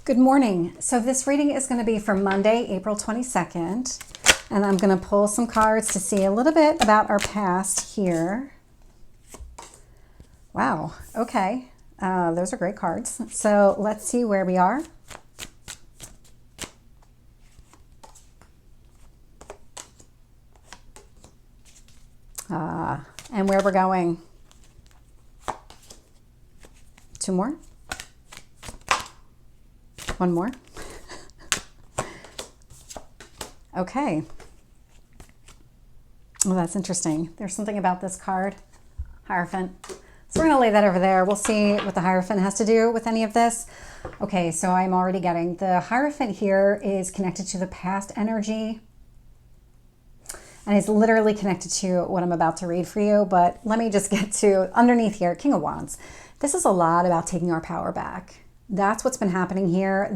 Good morning. So this reading is going to be for Monday, April 22nd, and I'm going to pull some cards to see a little bit about our past here. Wow. Okay. Those are great cards. So let's see where we are. And where we're going. Two more. One more. Okay. Well, that's interesting. There's something about this card, Hierophant. So we're going to lay that over there. We'll see what the Hierophant has to do with any of this. Okay, so I'm already getting the Hierophant here is connected to the past energy. And it's literally connected to what I'm about to read for you. But let me just get to underneath here, King of Wands. This is a lot about taking our power back. That's what's been happening here.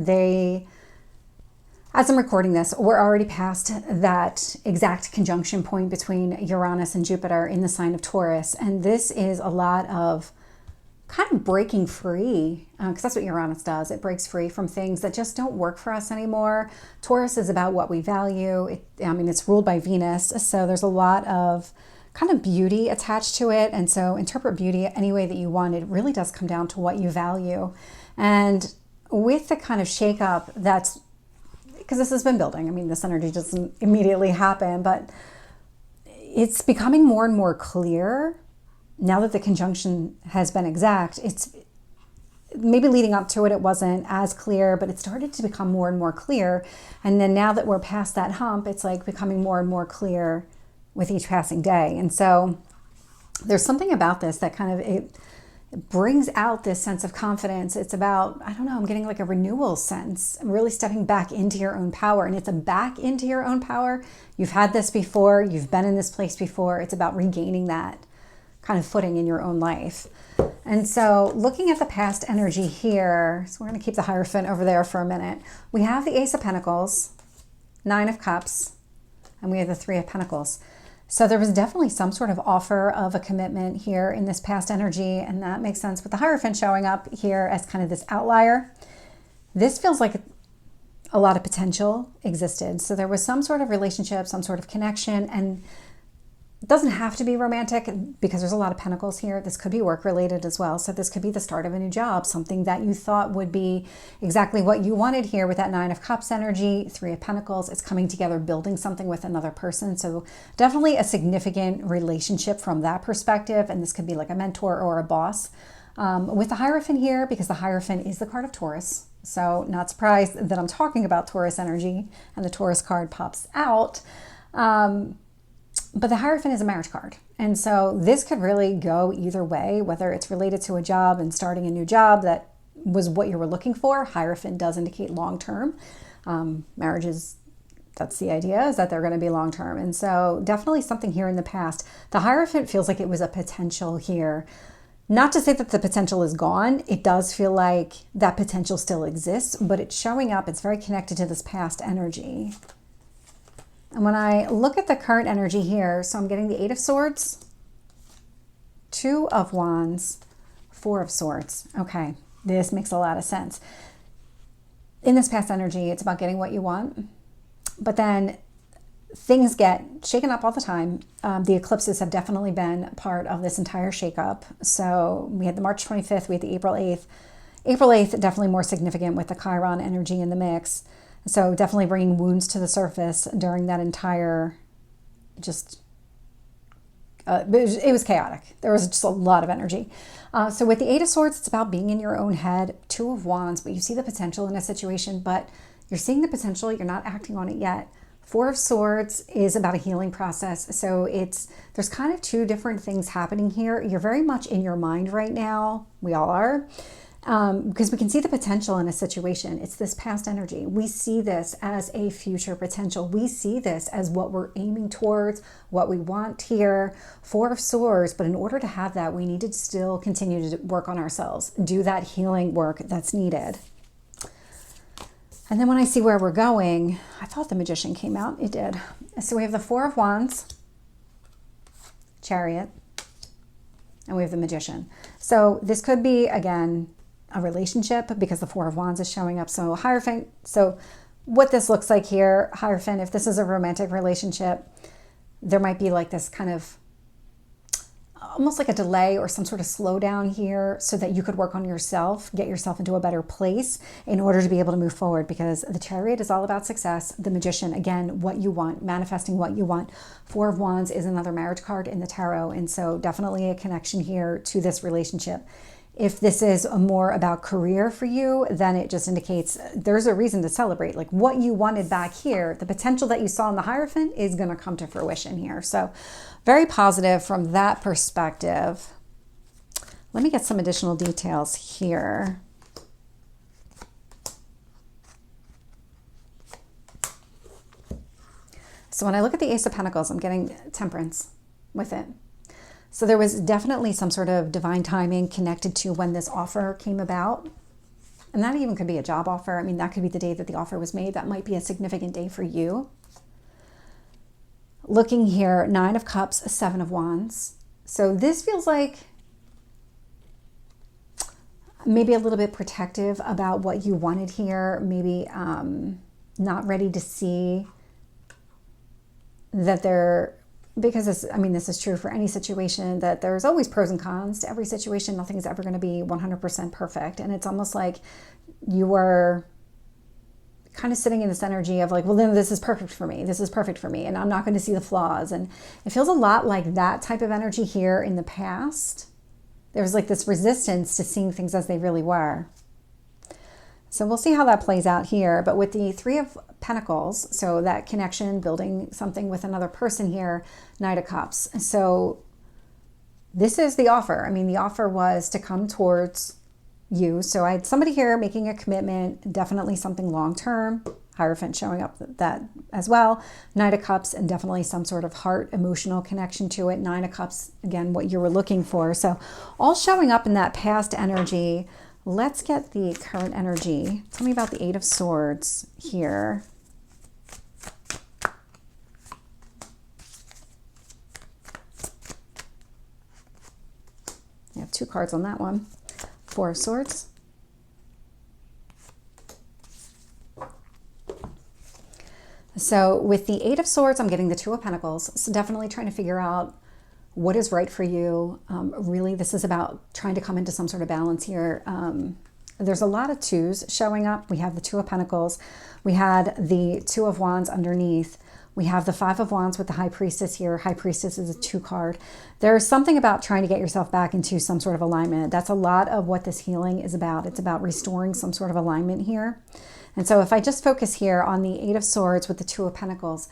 As I'm recording this, we're already past that exact conjunction point between Uranus and Jupiter in the sign of Taurus. And this is a lot of kind of breaking free, because that's what Uranus does. It breaks free from things that just don't work for us anymore. Taurus is about what we value. It's ruled by Venus. So there's a lot of kind of beauty attached to it. And so interpret beauty any way that you want. It really does come down to what you value. And with the kind of shakeup that's, because this has been building, this energy doesn't immediately happen, but it's becoming more and more clear now that the conjunction has been exact. It's maybe leading up to it, it wasn't as clear, but it started to become more and more clear. And then now that we're past that hump, it's like becoming more and more clear with each passing day. And so there's something about this that kind of, it brings out this sense of confidence. It's about, I don't know, I'm getting like a renewal sense. I'm really stepping back into your own power. And it's a back into your own power. You've had this before. You've been in this place before. It's about regaining that kind of footing in your own life. And so looking at the past energy here, so we're going to keep the Hierophant over there for a minute. We have the Ace of Pentacles, Nine of Cups, and we have the Three of Pentacles. So there was definitely some sort of offer of a commitment here in this past energy, and that makes sense with the Hierophant showing up here as kind of this outlier. This feels like a lot of potential existed. So there was some sort of relationship, some sort of connection, and it doesn't have to be romantic because there's a lot of pentacles here. This could be work related as well. So this could be the start of a new job, something that you thought would be exactly what you wanted here with that Nine of Cups energy, Three of Pentacles. It's coming together, building something with another person. So definitely a significant relationship from that perspective. And this could be like a mentor or a boss. With the Hierophant here, because the Hierophant is the card of Taurus. So not surprised that I'm talking about Taurus energy and the Taurus card pops out. But the Hierophant is a marriage card. And so this could really go either way, whether it's related to a job and starting a new job that was what you were looking for. Hierophant does indicate long-term. Marriages, that's the idea, is that they're going to be long-term. And so definitely something here in the past. The Hierophant feels like it was a potential here. Not to say that the potential is gone. It does feel like that potential still exists, but it's showing up. It's very connected to this past energy. And when I look at the current energy here, so I'm getting the Eight of Swords, Two of Wands, Four of Swords. Okay, this makes a lot of sense. In this past energy, it's about getting what you want, but then things get shaken up all the time. The eclipses have definitely been part of this entire shakeup. So we had the March 25th, we had the April 8th. April 8th, definitely more significant with the Chiron energy in the mix. So definitely bringing wounds to the surface during that entire, it was chaotic. There was just a lot of energy. So with the Eight of Swords, it's about being in your own head. Two of Wands, but you see the potential in a situation, but you're seeing the potential, you're not acting on it yet. Four of Swords is about a healing process. So there's kind of two different things happening here. You're very much in your mind right now. We all are. Because we can see the potential in a situation. It's this past energy. We see this as a future potential. We see this as what we're aiming towards, what we want here. Four of Swords, but in order to have that, we need to still continue to work on ourselves, do that healing work that's needed. And then when I see where we're going, I thought the Magician came out. It did. So we have the Four of Wands, Chariot, and we have the Magician. So this could be, again, a relationship because the Four of Wands is showing up. So Hierophant, so what this looks like here, Hierophant, if this is a romantic relationship, there might be like this kind of almost like a delay or some sort of slowdown here so that you could work on yourself, get yourself into a better place in order to be able to move forward, because the Chariot is all about success. The Magician, again, what you want, manifesting what you want. Four of Wands is another marriage card in the tarot, and so definitely a connection here to this relationship. If this is more about career for you, then it just indicates there's a reason to celebrate. Like what you wanted back here, the potential that you saw in the Hierophant is going to come to fruition here. So very positive from that perspective. Let me get some additional details here. So when I look at the Ace of Pentacles, I'm getting Temperance with it. So there was definitely some sort of divine timing connected to when this offer came about. And that even could be a job offer. I mean, that could be the day that the offer was made. That might be a significant day for you. Looking here, Nine of Cups, Seven of Wands. So this feels like maybe a little bit protective about what you wanted here. Maybe not ready to see that they're, because this, I mean, this is true for any situation, that there's always pros and cons to every situation. Nothing's ever going to be 100% perfect. And it's almost like you were kind of sitting in this energy of like, well, then this is perfect for me. This is perfect for me. And I'm not going to see the flaws. And it feels a lot like that type of energy here in the past. There's like this resistance to seeing things as they really were. So we'll see how that plays out here. But with the Three of Pentacles, so that connection, building something with another person here, Knight of Cups. So this is the offer. I mean, the offer was to come towards you. So I had somebody here making a commitment, definitely something long-term. Hierophant showing up that as well. Knight of Cups, and definitely some sort of heart emotional connection to it. Nine of Cups, again, what you were looking for. So all showing up in that past energy. Let's get the current energy. Tell me about the Eight of Swords here. I have two cards on that one. Four of Swords. So with the Eight of Swords, I'm getting the Two of Pentacles. So definitely trying to figure out what is right for you. Really, this is about trying to come into some sort of balance here. There's a lot of twos showing up. We have the Two of Pentacles. We had the Two of Wands underneath. We have the Five of Wands with the High Priestess here. High Priestess is a 2 card. There's something about trying to get yourself back into some sort of alignment. That's a lot of what this healing is about. It's about restoring some sort of alignment here. And so if I just focus here on the Eight of Swords with the Two of Pentacles,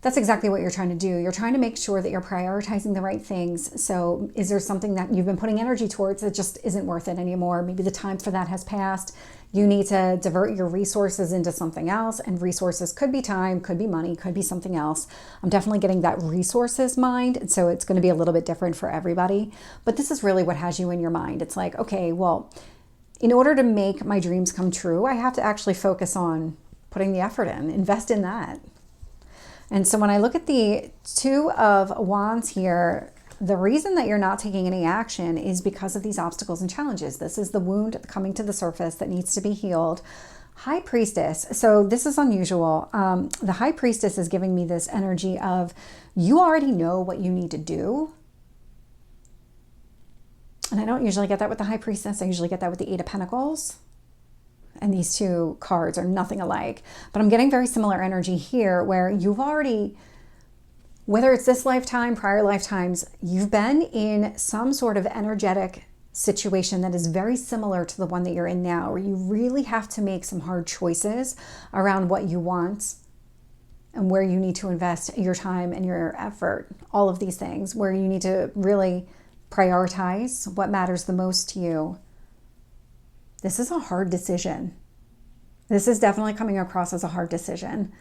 that's exactly what you're trying to do. You're trying to make sure that you're prioritizing the right things. So is there something that you've been putting energy towards that just isn't worth it anymore? Maybe the time for that has passed. You need to divert your resources into something else. And resources could be time, could be money, could be something else. I'm definitely getting that resources mind. So it's going to be a little bit different for everybody. But this is really what has you in your mind. It's like, okay, well, in order to make my dreams come true, I have to actually focus on putting the effort in, invest in that. And so when I look at the Two of Wands here, the reason that you're not taking any action is because of these obstacles and challenges. This is the wound coming to the surface that needs to be healed. High Priestess. So this is unusual. The High Priestess is giving me this energy of you already know what you need to do. And I don't usually get that with the High Priestess. I usually get that with the Eight of Pentacles. And these two cards are nothing alike. But I'm getting very similar energy here where you've already, whether it's this lifetime, prior lifetimes, you've been in some sort of energetic situation that is very similar to the one that you're in now, where you really have to make some hard choices around what you want and where you need to invest your time and your effort, all of these things, where you need to really prioritize what matters the most to you. This is a hard decision. This is definitely coming across as a hard decision,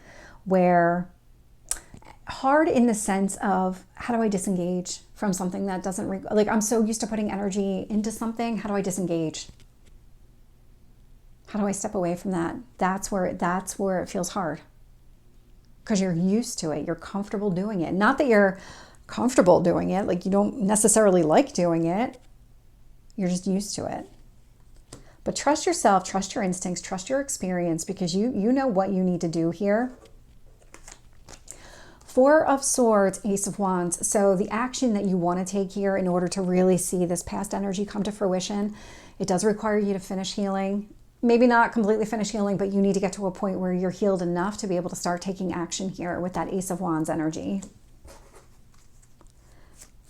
where hard in the sense of how do I disengage from something that doesn't, like I'm so used to putting energy into something. How do I disengage? How do I step away from that? That's where it feels hard, because you're used to it. You're comfortable doing it. Not that you're comfortable doing it, like you don't necessarily like doing it. You're just used to it. But trust yourself, trust your instincts, trust your experience, because you know what you need to do here. Four of Swords, Ace of Wands. So the action that you want to take here in order to really see this past energy come to fruition, it does require you to finish healing. Maybe not completely finish healing, but you need to get to a point where you're healed enough to be able to start taking action here with that Ace of Wands energy.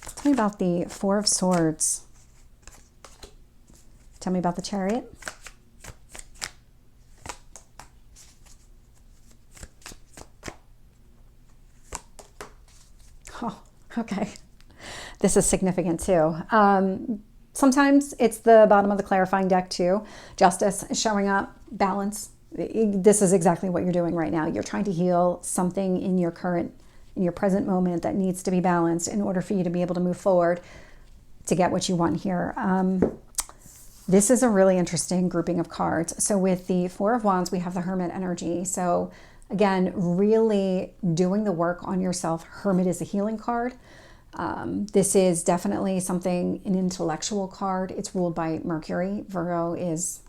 Tell me about the Four of Swords. Tell me about the Chariot. Oh, okay. This is significant too. Sometimes it's the bottom of the clarifying deck too. Justice is showing up, balance. This is exactly what you're doing right now. You're trying to heal something in your present moment that needs to be balanced in order for you to be able to move forward to get what you want here. This is a really interesting grouping of cards. So with the Four of Wands, we have the Hermit energy. So again, really doing the work on yourself. Hermit is a healing card. This is definitely something, an intellectual card. It's ruled by Mercury. Virgo is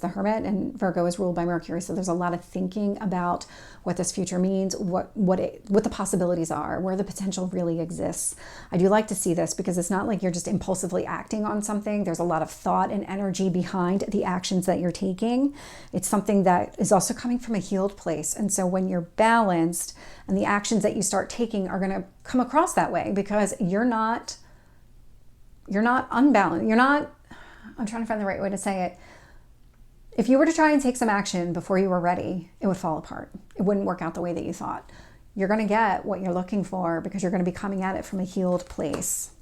the Hermit, and Virgo is ruled by Mercury. So there's a lot of thinking about what this future means, what the possibilities are, where the potential really exists. I do like to see this because it's not like you're just impulsively acting on something. There's a lot of thought and energy behind the actions that you're taking. It's something that is also coming from a healed place. And so when you're balanced and the actions that you start taking are going to come across that way, because you're not unbalanced. I'm trying to find the right way to say it. If you were to try and take some action before you were ready, it would fall apart. It wouldn't work out the way that you thought. You're going to get what you're looking for because you're going to be coming at it from a healed place.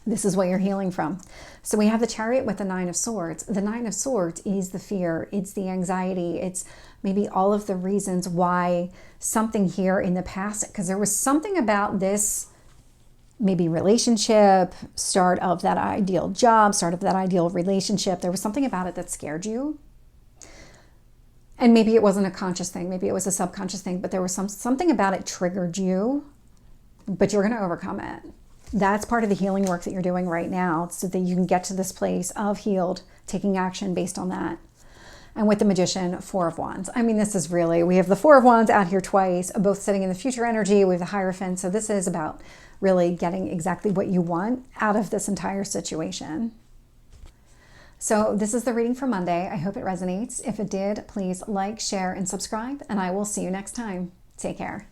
This is what you're healing from. So we have the Chariot with the Nine of Swords. The Nine of Swords is the fear. It's the anxiety. It's maybe all of the reasons why something here in the past, because there was something about this maybe relationship, start of that ideal job, start of that ideal relationship. There was something about it that scared you. And maybe it wasn't a conscious thing. Maybe it was a subconscious thing, but there was something about it triggered you, but you're going to overcome it. That's part of the healing work that you're doing right now so that you can get to this place of healed, taking action based on that. And with the Magician, Four of Wands. I mean, this is really, we have the Four of Wands out here twice, both sitting in the future energy. We have the Hierophant. So this is about really getting exactly what you want out of this entire situation. So this is the reading for Monday. I hope it resonates. If it did, please like, share, and subscribe, and I will see you next time. Take care.